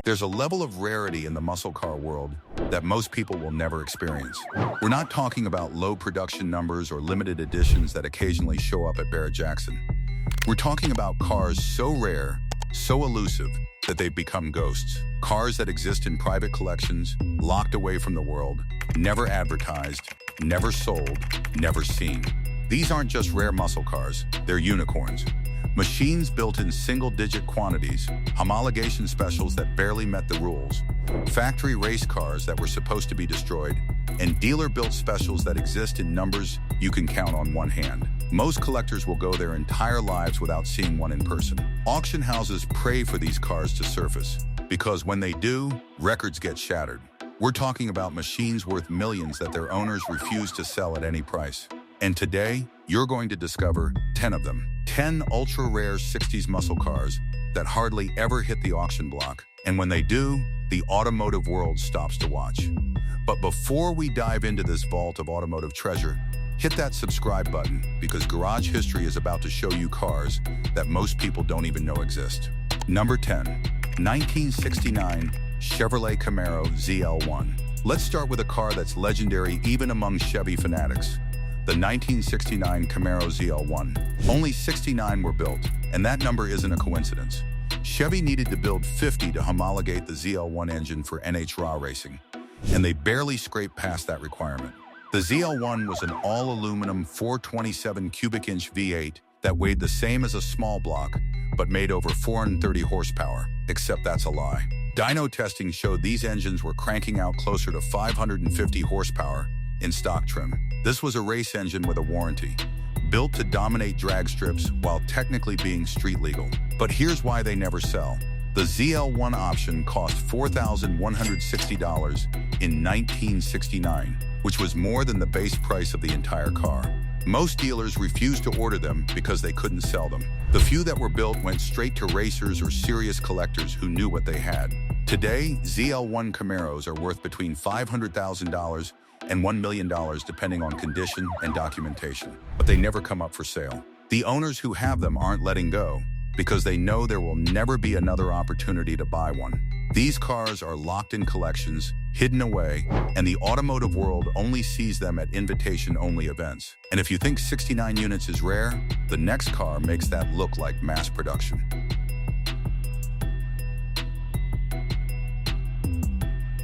There's a level of rarity in the muscle car world that most people will never experience. We're not talking about low production numbers or limited editions that occasionally show up at Barrett-Jackson. We're talking about cars so rare, so elusive, that they've become ghosts. Cars that exist in private collections, locked away from the world, never advertised, never sold, never seen. These aren't just rare muscle cars, they're unicorns. Machines built in single-digit quantities, homologation specials that barely met the rules, factory race cars that were supposed to be destroyed, and dealer-built specials that exist in numbers you can count on one hand. Most collectors will go their entire lives without seeing one in person. Auction houses pray for these cars to surface, because when they do, records get shattered. We're talking about machines worth millions that their owners refuse to sell at any price. And today, you're going to discover 10 of them. 10 ultra-rare 60s muscle cars that hardly ever hit the auction block. And when they do, the automotive world stops to watch. But before we dive into this vault of automotive treasure, hit that subscribe button because Garage History is about to show you cars that most people don't even know exist. Number 10, 1969 Chevrolet Camaro ZL1. Let's start with a car that's legendary even among Chevy fanatics. The 1969 Camaro ZL1. Only 69 were built, and that number isn't a coincidence. Chevy needed to build 50 to homologate the ZL1 engine for NHRA racing, and they barely scraped past that requirement. The ZL1 was an all-aluminum 427 cubic inch V8 that weighed the same as a small block, but made over 430 horsepower, except that's a lie. Dyno testing showed these engines were cranking out closer to 550 horsepower in stock trim. This was a race engine with a warranty, built to dominate drag strips while technically being street legal. But here's why they never sell. The ZL1 option cost $4,160 in 1969, which was more than the base price of the entire car. Most dealers refused to order them because they couldn't sell them. The few that were built went straight to racers or serious collectors who knew what they had. Today, ZL1 Camaros are worth between $500,000 and $1 million depending on condition and documentation, but they never come up for sale. The owners who have them aren't letting go because they know there will never be another opportunity to buy one. These cars are locked in collections, hidden away, and the automotive world only sees them at invitation-only events. And if you think 69 units is rare, the next car makes that look like mass production.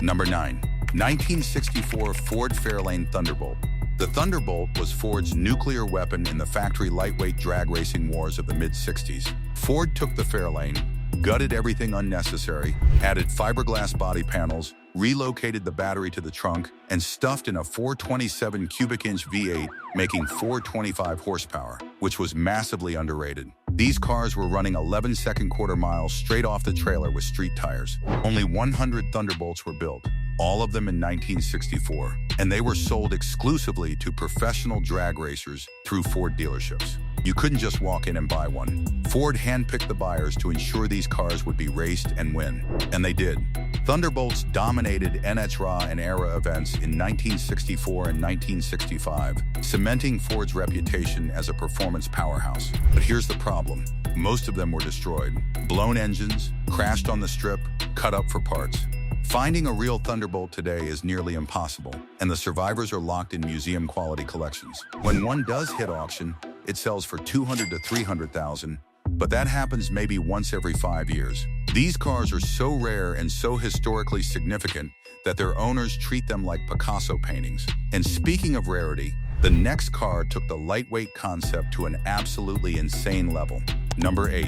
Number 9. 1964 Ford Fairlane Thunderbolt. The Thunderbolt was Ford's nuclear weapon in the factory lightweight drag racing wars of the mid-60s. Ford took the Fairlane, gutted everything unnecessary, added fiberglass body panels, relocated the battery to the trunk, and stuffed in a 427 cubic inch V8, making 425 horsepower, which was massively underrated. These cars were running 11-second quarter miles straight off the trailer with street tires. Only 100 Thunderbolts were built, all of them in 1964, and they were sold exclusively to professional drag racers through Ford dealerships. You couldn't just walk in and buy one. Ford handpicked the buyers to ensure these cars would be raced and win, and they did. Thunderbolts dominated NHRA and ERA events in 1964 and 1965, cementing Ford's reputation as a performance powerhouse. But here's the problem. Most of them were destroyed. Blown engines, crashed on the strip, cut up for parts. Finding a real Thunderbolt today is nearly impossible, and the survivors are locked in museum-quality collections. When one does hit auction, it sells for $200,000 to $300,000, but that happens maybe once every 5 years. These cars are so rare and so historically significant that their owners treat them like Picasso paintings. And speaking of rarity, the next car took the lightweight concept to an absolutely insane level. Number 8.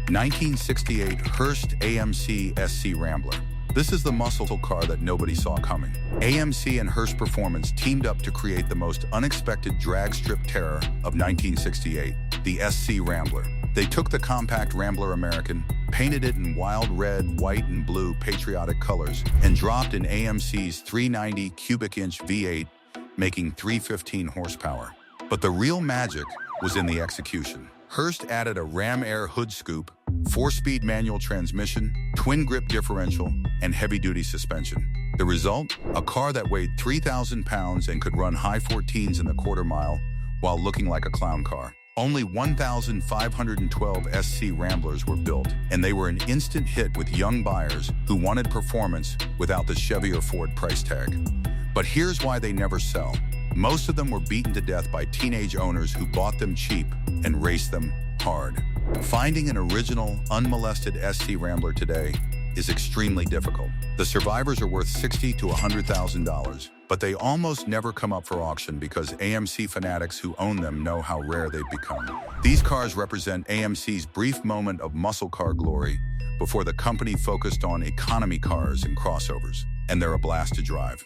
1968 Hearst AMC SC Rambler. This is the muscle car that nobody saw coming. AMC and Hearst Performance teamed up to create the most unexpected drag strip terror of 1968, the SC Rambler. They took the compact Rambler American, painted it in wild red, white, and blue patriotic colors, and dropped in AMC's 390 cubic inch V8, making 315 horsepower. But the real magic was in the execution. Hearst added a Ram Air hood scoop, 4-speed manual transmission, twin-grip differential, and heavy-duty suspension. The result? A car that weighed 3,000 pounds and could run high 14s in the quarter mile while looking like a clown car. Only 1,512 SC Ramblers were built, and they were an instant hit with young buyers who wanted performance without the Chevy or Ford price tag. But here's why they never sell. Most of them were beaten to death by teenage owners who bought them cheap and raced them hard. Finding an original, unmolested SC Rambler today is extremely difficult. The survivors are worth $60,000 to $100,000, but they almost never come up for auction because AMC fanatics who own them know how rare they've become. These cars represent AMC's brief moment of muscle car glory before the company focused on economy cars and crossovers, and they're a blast to drive.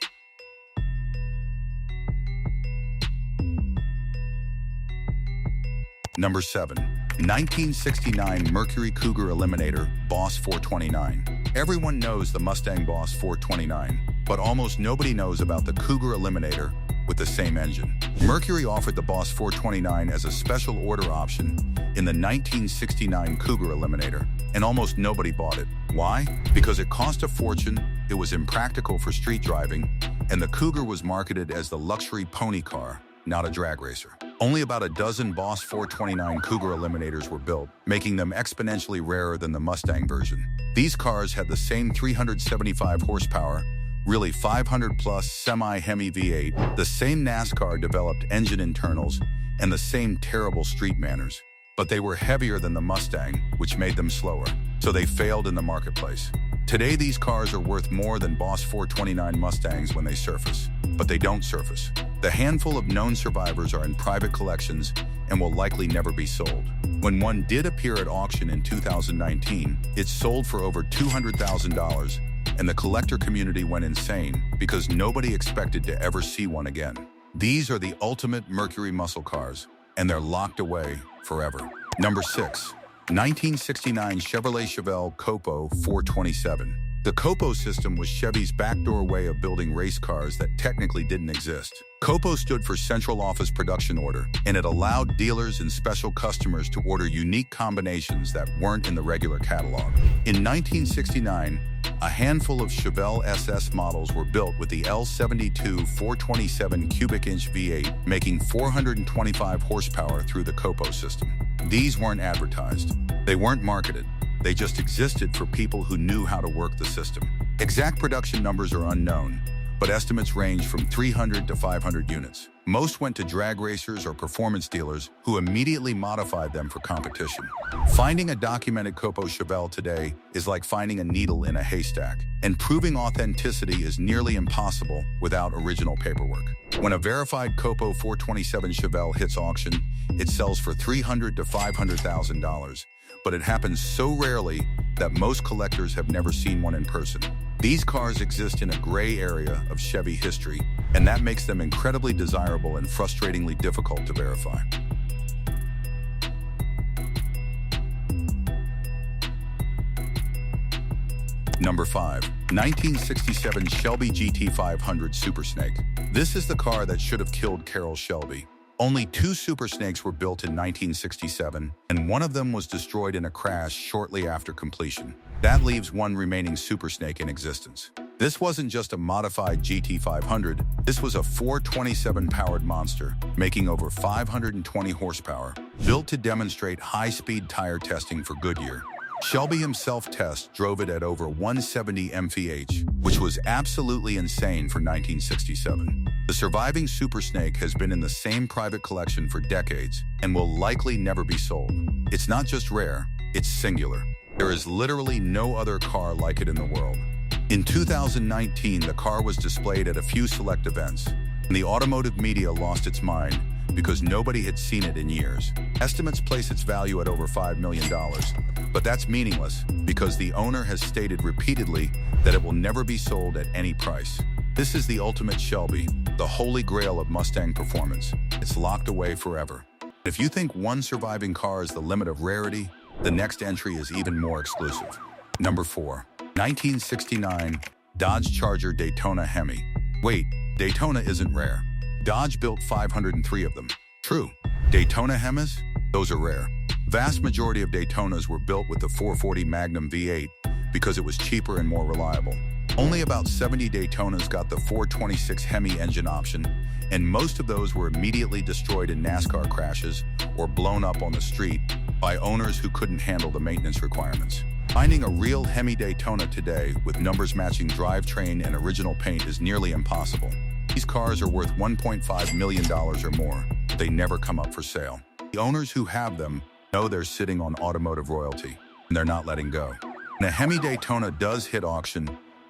Number 7. 1969 Mercury Cougar Eliminator Boss 429. Everyone knows the Mustang Boss 429, but almost nobody knows about the Cougar Eliminator with the same engine. Mercury offered the Boss 429 as a special order option in the 1969 Cougar Eliminator, and almost nobody bought it. Why? Because it cost a fortune, it was impractical for street driving, and the Cougar was marketed as the luxury pony car, not a drag racer. Only about a dozen Boss 429 Cougar Eliminators were built, making them exponentially rarer than the Mustang version. These cars had the same 375 horsepower, really 500-plus semi-Hemi V8, the same NASCAR-developed engine internals, and the same terrible street manners. But they were heavier than the Mustang, which made them slower, so they failed in the marketplace. Today, these cars are worth more than Boss 429 Mustangs when they surface, but they don't surface. The handful of known survivors are in private collections and will likely never be sold. When one did appear at auction in 2019, it sold for over $200,000, and the collector community went insane because nobody expected to ever see one again. These are the ultimate Mercury muscle cars, and they're locked away forever. Number 6. 1969 Chevrolet Chevelle Copo 427. The Copo system was Chevy's backdoor way of building race cars that technically didn't exist. Copo stood for Central Office Production Order, and it allowed dealers and special customers to order unique combinations that weren't in the regular catalog. In 1969, a handful of Chevelle SS models were built with the L72 427 cubic inch V8, making 425 horsepower through the Copo system. These weren't advertised. They weren't marketed. They just existed for people who knew how to work the system. Exact production numbers are unknown, but estimates range from 300 to 500 units. Most went to drag racers or performance dealers who immediately modified them for competition. Finding a documented Copo Chevelle today is like finding a needle in a haystack, and proving authenticity is nearly impossible without original paperwork. When a verified Copo 427 Chevelle hits auction, it sells for $300,000 to $500,000, but it happens so rarely that most collectors have never seen one in person. These cars exist in a gray area of Chevy history, and that makes them incredibly desirable and frustratingly difficult to verify. Number 5. 1967 Shelby GT500 Super Snake. This is the car that should have killed Carroll Shelby. Only 2 Super Snakes were built in 1967, and one of them was destroyed in a crash shortly after completion. That leaves one remaining Super Snake in existence. This wasn't just a modified GT500, this was a 427-powered monster, making over 520 horsepower, built to demonstrate high-speed tire testing for Goodyear. Shelby himself drove it at over 170 mph, which was absolutely insane for 1967. The surviving Super Snake has been in the same private collection for decades and will likely never be sold. It's not just rare, it's singular. There is literally no other car like it in the world. In 2019, the car was displayed at a few select events, and the automotive media lost its mind because nobody had seen it in years. Estimates place its value at over $5 million, but that's meaningless because the owner has stated repeatedly that it will never be sold at any price. This is the ultimate Shelby, the holy grail of Mustang performance. It's locked away forever. If you think one surviving car is the limit of rarity, the next entry is even more exclusive. Number 4. 1969 Dodge Charger Daytona Hemi. Wait, Daytona isn't rare. Dodge built 503 of them. True. Daytona Hemis? Those are rare. Vast majority of Daytonas were built with the 440 Magnum V8 because it was cheaper and more reliable. Only about 70 Daytonas got the 426 Hemi engine option, and most of those were immediately destroyed in NASCAR crashes or blown up on the street by owners who couldn't handle the maintenance requirements. Finding a real Hemi Daytona today with numbers matching drivetrain and original paint is nearly impossible. These cars are worth $1.5 million or more. They never come up for sale. The owners who have them know they're sitting on automotive royalty, and they're not letting go. When a Hemi Daytona does hit auction,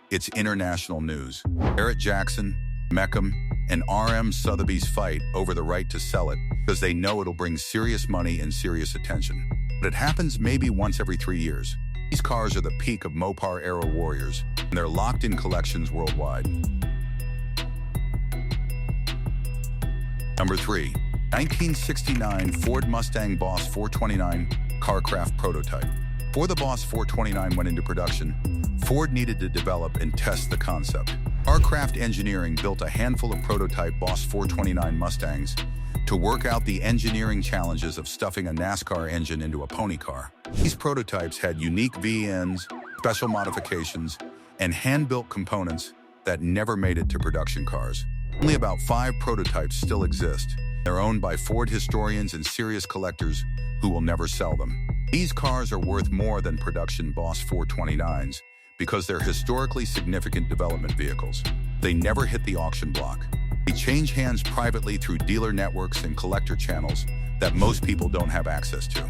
it's international news. Barrett Jackson, Meckham, and RM Sotheby's fight over the right to sell it because they know it'll bring serious money and serious attention. But it happens maybe once every 3 years. These cars are the peak of Mopar-era warriors, and they're locked in collections worldwide. Number 3. 1969 Ford Mustang Boss 429 Carcraft Prototype. Before the Boss 429 went into production, Ford needed to develop and test the concept. Carcraft Engineering built a handful of prototype Boss 429 Mustangs to work out the engineering challenges of stuffing a NASCAR engine into a pony car. These prototypes had unique VNs, special modifications, and hand-built components that never made it to production cars. Only about 5 prototypes still exist. They're owned by Ford historians and serious collectors who will never sell them. These cars are worth more than production Boss 429s because they're historically significant development vehicles. They never hit the auction block. They change hands privately through dealer networks and collector channels that most people don't have access to.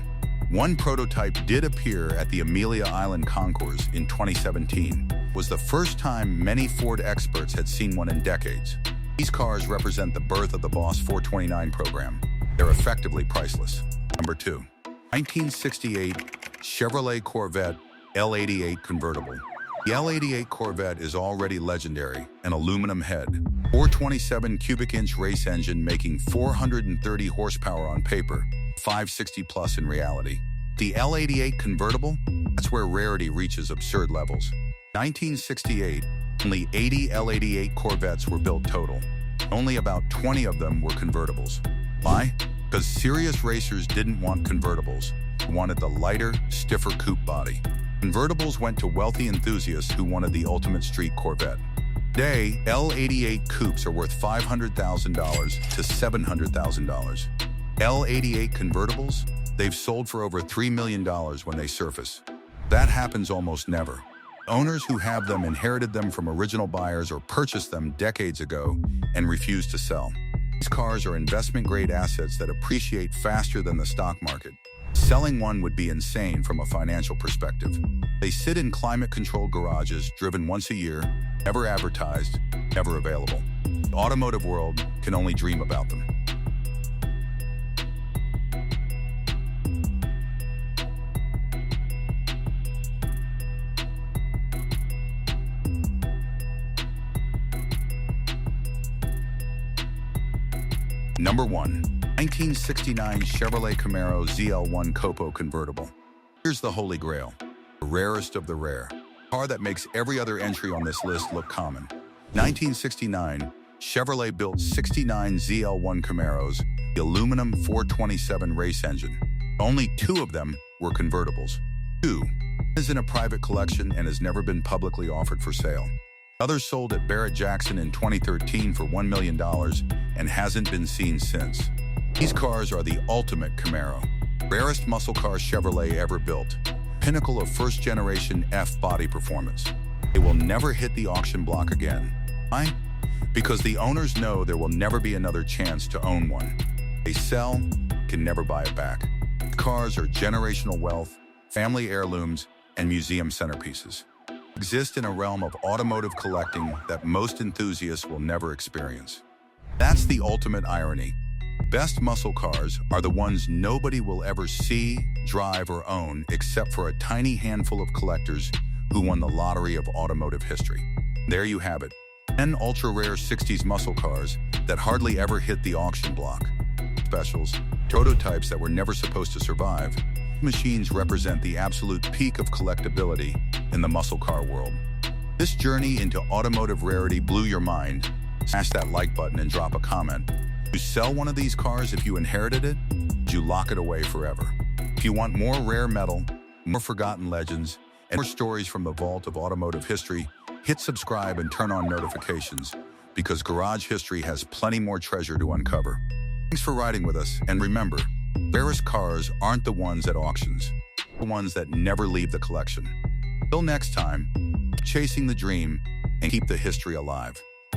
One prototype did appear at the Amelia Island Concours in 2017. It was the first time many Ford experts had seen one in decades. These cars represent the birth of the Boss 429 program. They're effectively priceless. Number 2. 1968 Chevrolet Corvette L88 convertible. The L88 Corvette is already legendary, an aluminum head, 427 cubic inch race engine making 430 horsepower on paper, 560 plus in reality. The L88 convertible? That's where rarity reaches absurd levels. 1968, only 80 L88 Corvettes were built total. Only about 20 of them were convertibles. Why? Because serious racers didn't want convertibles. They wanted the lighter, stiffer coupe body. Convertibles went to wealthy enthusiasts who wanted the ultimate street Corvette. Today, L88 coupes are worth $500,000 to $700,000. L88 convertibles? They've sold for over $3 million when they surface. That happens almost never. Owners who have them inherited them from original buyers or purchased them decades ago and refuse to sell. These cars are investment-grade assets that appreciate faster than the stock market. Selling one would be insane from a financial perspective. They sit in climate-controlled garages, driven once a year, never advertised, never available. The automotive world can only dream about them. Number 1. 1969 Chevrolet Camaro ZL1 Copo convertible. Here's the holy grail, the rarest of the rare. A car that makes every other entry on this list look common. 1969, Chevrolet built 69 ZL1 Camaros, the aluminum 427 race engine. Only 2 of them were convertibles. 2 is in a private collection and has never been publicly offered for sale. Others sold at Barrett Jackson in 2013 for $1 million and hasn't been seen since. These cars are the ultimate Camaro. Rarest muscle car Chevrolet ever built. Pinnacle of first-generation F body performance. They will never hit the auction block again. Why? Because the owners know there will never be another chance to own one. They sell, can never buy it back. Cars are generational wealth, family heirlooms, and museum centerpieces. Exist in a realm of automotive collecting that most enthusiasts will never experience. That's the ultimate irony. Best muscle cars are the ones nobody will ever see, drive, or own except for a tiny handful of collectors who won the lottery of automotive history. There you have it, 10 ultra-rare 60s muscle cars that hardly ever hit the auction block. Specials, prototypes that were never supposed to survive. Machines represent the absolute peak of collectability in the muscle car world. This journey into automotive rarity blew your mind. Smash that like button and drop a comment. Would you sell one of these cars if you inherited it? Would you lock it away forever? If you want more rare metal, more forgotten legends, and more stories from the vault of automotive history, hit subscribe and turn on notifications because Garage History has plenty more treasure to uncover. Thanks for riding with us, and remember, Rarest cars aren't the ones at auctions, the ones that never leave the collection. Till next time, chasing the dream and keep the history alive.